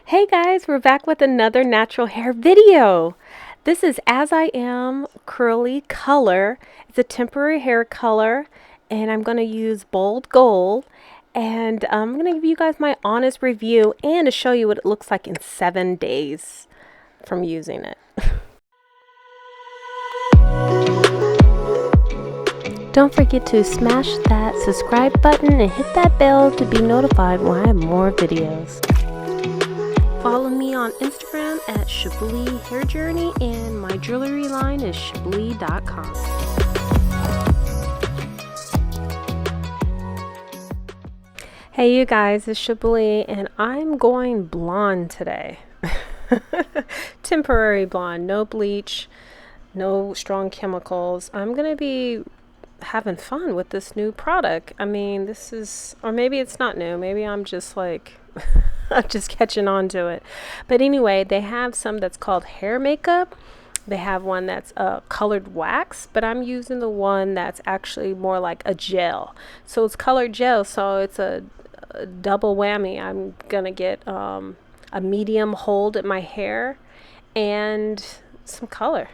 Hey guys, we're back with another natural hair video. This is As I Am Curly Color. It's a temporary hair color and I'm going to use bold gold, and I'm going to give you guys my honest review and to show you what it looks like in 7 days from using it. Don't forget to smash that subscribe button and hit that bell to be notified when I have more videos. Follow me on Instagram at Chablee Hair Journey, and my jewelry line is chablee.com. Hey you guys, it's Chablee and I'm going blonde today. Temporary blonde, no bleach, no strong chemicals. I'm going to be having fun with this new product. I mean, this is, or maybe it's not new. Maybe I'm just like I'm just catching on to it. But anyway, they have some that's called hair makeup. They have one that's colored wax, but I'm using the one that's actually more like a gel. So it's colored gel, so it's a double whammy. I'm gonna get a medium hold at my hair and some color.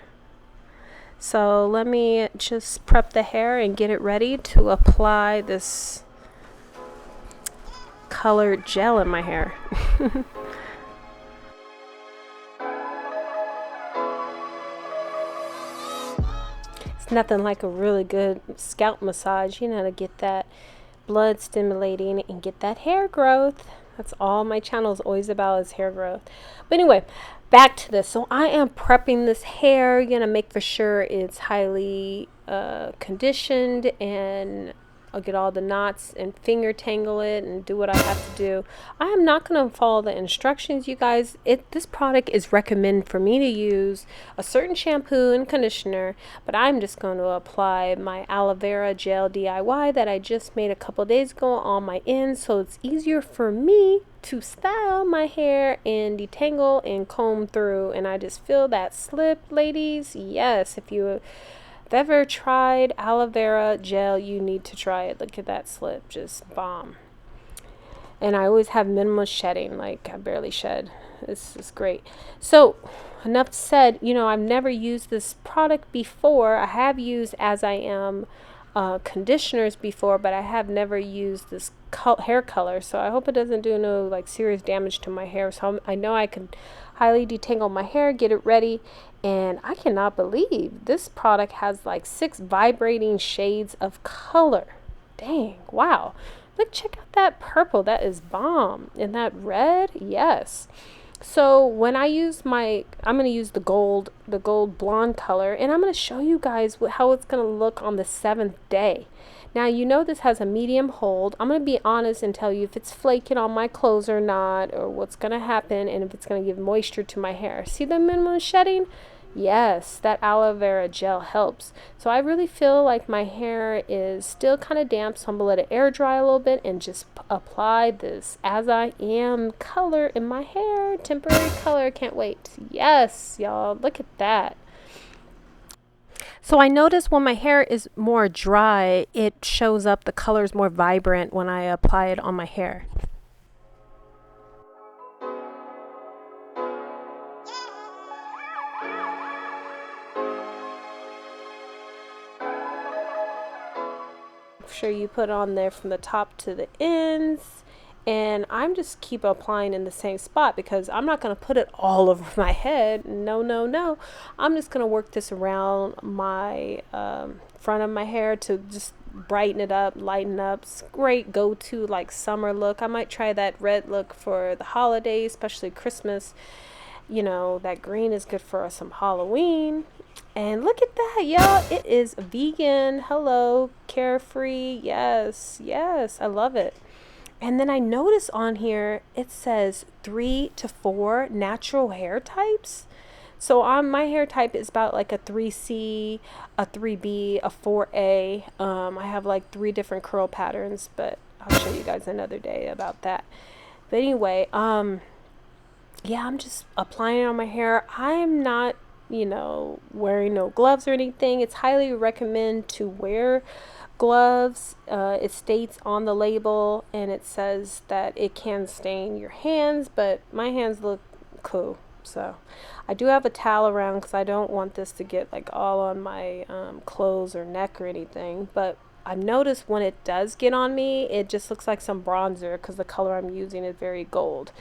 So let me just prep the hair and get it ready to apply this colored gel in my hair. It's nothing like a really good scalp massage, you know, to get that blood stimulating and get that hair growth. That's all my channel is always about, is hair growth. But anyway, back to this. So I am prepping this hair, gonna make for sure it's highly conditioned, and I'll get all the knots and finger tangle it and do what I have to do. I am not going to follow the instructions, you guys. This product is recommended for me to use a certain shampoo and conditioner, but I'm just going to apply my aloe vera gel DIY that I just made a couple days ago on my ends, so it's easier for me to style my hair and detangle and comb through. And I just feel that slip, ladies. Yes, if you ever tried aloe vera gel, you need to try it. Look at that slip, just bomb. And I always have minimal shedding, like I barely shed. This is great. So enough said. You know, I've never used this product before. I have used As I Am conditioners before, but I have never used this hair color, so I hope it doesn't do no like serious damage to my hair. So I know I can highly detangle my hair, get it ready. And I cannot believe this product has like 6 vibrating shades of color. Dang, wow. Look, check out that purple. That is bomb. And that red, yes. So when I use I'm going to use the gold blonde color, and I'm going to show you guys how it's going to look on the 7th day. Now, you know this has a medium hold. I'm going to be honest and tell you if it's flaking on my clothes or not, or what's going to happen, and if it's going to give moisture to my hair. See the minimum shedding? Yes, that aloe vera gel helps. So I really feel like my hair is still kind of damp, so I'm going to let it air dry a little bit and just apply this As I Am color in my hair. Temporary color. Can't wait. Yes, y'all. Look at that. So I notice when my hair is more dry, it shows up, the color is more vibrant when I apply it on my hair. Sure you put on there from the top to the ends, and I'm just keep applying in the same spot because I'm not going to put it all over my head. No, I'm just going to work this around my front of my hair to just brighten it up, lighten up. It's great go-to like summer look. I might try that red look for the holidays, especially Christmas. You know, that green is good for some Halloween. And look at that, y'all. It is vegan. Hello, carefree. Yes, I love it. And then I notice on here it says 3 to 4 natural hair types. So on my hair type is about like a 3C, a 3B, a 4A. I have like 3 different curl patterns, but I'll show you guys another day about that. But anyway, yeah, I'm just applying it on my hair. I'm not, you know, wearing no gloves or anything. It's highly recommend to wear gloves. It states on the label, and it says that it can stain your hands, but my hands look cool. So I do have a towel around because I don't want this to get like all on my clothes or neck or anything. But I've noticed when it does get on me, it just looks like some bronzer because the color I'm using is very gold.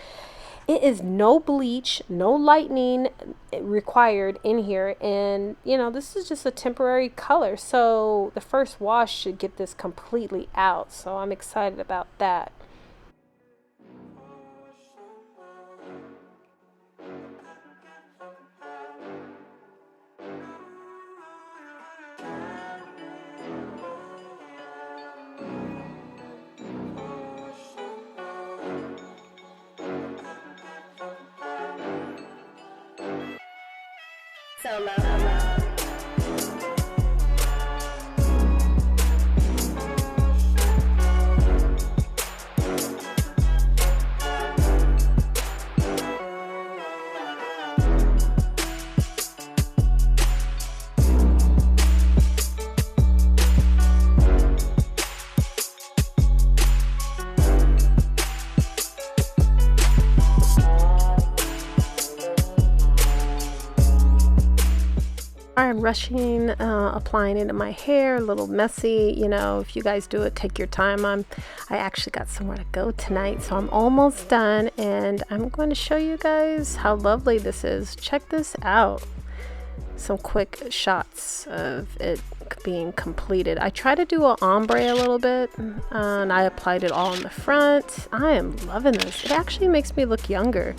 It is no bleach, no lightening required in here, and you know, this is just a temporary color, so the first wash should get this completely out, so I'm excited about that. I'm rushing, applying it in my hair, a little messy. You know, if you guys do it, take your time. I actually got somewhere to go tonight, so I'm almost done, and I'm going to show you guys how lovely this is. Check this out. Some quick shots of it being completed. I try to do an ombre a little bit, and I applied it all in the front. I am loving this. It actually makes me look younger.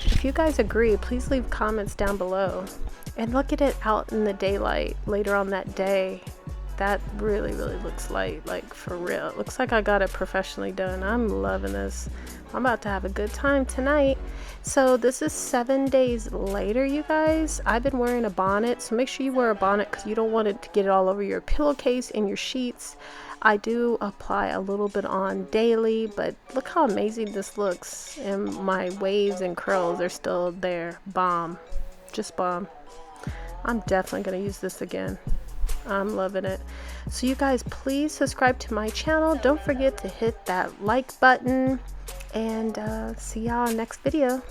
If you guys agree, please leave comments down below. And look at it out in the daylight later on that day. That really looks light, like for real. It looks like I got it professionally done. I'm loving this. I'm about to have a good time tonight. So this is 7 days later, you guys. I've been wearing a bonnet, so make sure you wear a bonnet because you don't want it to get it all over your pillowcase and your sheets. I do apply a little bit on daily, but look how amazing this looks. And my waves and curls are still there. Bomb. Just bomb. I'm definitely going to use this again. I'm loving it. So you guys, please subscribe to my channel. Don't forget to hit that like button, and see y'all next video.